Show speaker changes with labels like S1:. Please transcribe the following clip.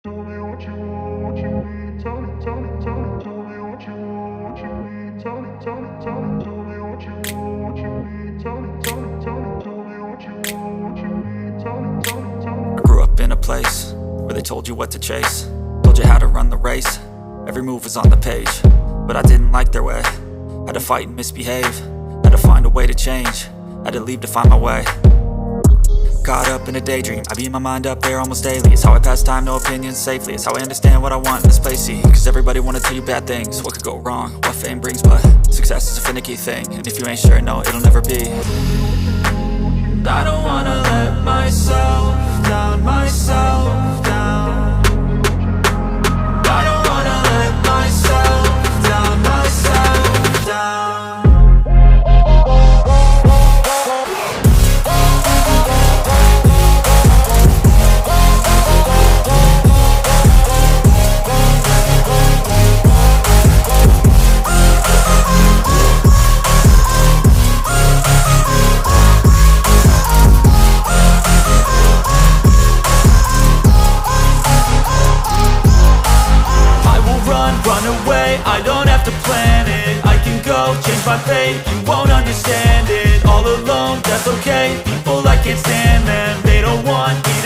S1: Tell me what you need. Tell me. Tell me what you need. Tell me. Tell me what you need. Tell me what you need.
S2: I grew up in a place where they told you what to chase, told you how to run the race. Every move was on the page, but I didn't like their way. Had to fight and misbehave, had to find a way to change, had to leave to find my way. Caught up in a daydream, I beat my mind up there almost daily. It's how I pass time, no opinions safely. It's how I understand what I want in this place, see. Cause everybody wanna tell you bad things, what could go wrong, what fame brings. But success is a finicky thing, and if you ain't sure, no, it'll never be. And I don't wanna let myself down, myself down. And I don't wanna let myself down, myself down. Run away, I don't have to plan it. I can go, change my fate, you won't understand it. All alone, that's okay, people I can't stand them. They don't want me